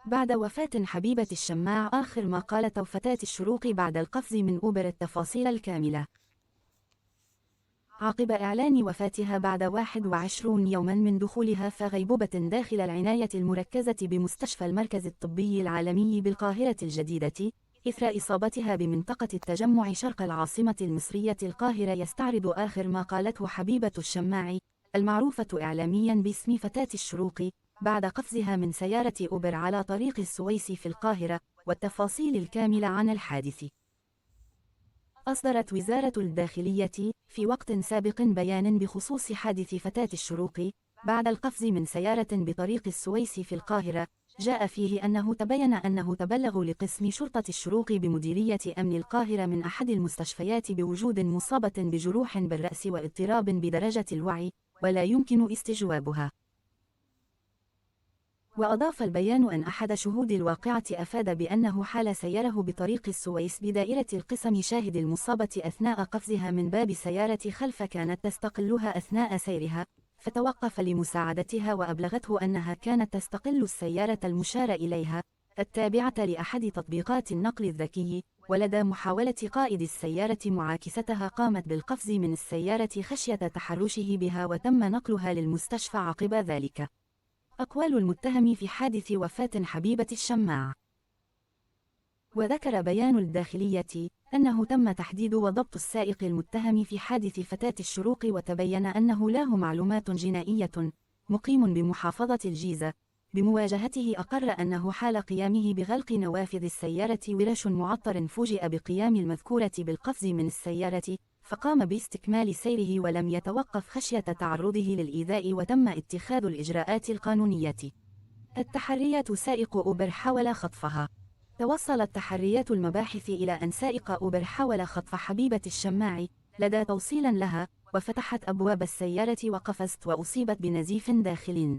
بعد وفاة حبيبة الشماع، آخر ما قالت فتاة الشروق بعد القفز من أوبر التفاصيل الكاملة. عقب إعلان وفاتها بعد 21 يوما من دخولها في غيبوبة داخل العناية المركزة بمستشفى المركز الطبي العالمي بالقاهرة الجديدة، إثر إصابتها بمنطقة التجمع شرق العاصمة المصرية القاهرة، يستعرض آخر ما قالته حبيبة الشماع المعروفة إعلاميا باسم فتاة الشروق بعد قفزها من سيارة أوبر على طريق السويس في القاهرة، والتفاصيل الكاملة عن الحادث. أصدرت وزارة الداخلية في وقت سابق بيان بخصوص حادث فتاة الشروق بعد القفز من سيارة بطريق السويس في القاهرة، جاء فيه أنه تبين أنه تبلغ لقسم شرطة الشروق بمديرية أمن القاهرة من أحد المستشفيات بوجود مصابة بجروح بالرأس واضطراب بدرجة الوعي ولا يمكن استجوابها. وأضاف البيان أن أحد شهود الواقعة أفاد بأنه حال سيره بطريق السويس بدائرة القسم شاهد المصابة أثناء قفزها من باب سيارة خلف كانت تستقلها أثناء سيرها، فتوقف لمساعدتها وأبلغته أنها كانت تستقل السيارة المشار إليها التابعة لأحد تطبيقات النقل الذكي، ولدى محاولة قائد السيارة معاكستها قامت بالقفز من السيارة خشية تحرشه بها، وتم نقلها للمستشفى عقب ذلك. أقوال المتهم في حادث وفاة حبيبة الشماع. وذكر بيان الداخلية أنه تم تحديد وضبط السائق المتهم في حادث فتاة الشروق، وتبين أنه له معلومات جنائية، مقيم بمحافظة الجيزة. بمواجهته أقر أنه حال قيامه بغلق نوافذ السيارة ورش معطر فوجئ بقيام المذكورة بالقفز من السيارة، فقام باستكمال سيره ولم يتوقف خشية تعرضه للإيذاء، وتم اتخاذ الإجراءات القانونية. التحريات. سائق أوبر حاول خطفها. توصلت تحريات المباحث إلى أن سائق أوبر حاول خطف حبيبة الشماع لدى توصيل لها، وفتحت أبواب السيارة وقفزت وأصيبت بنزيف داخل.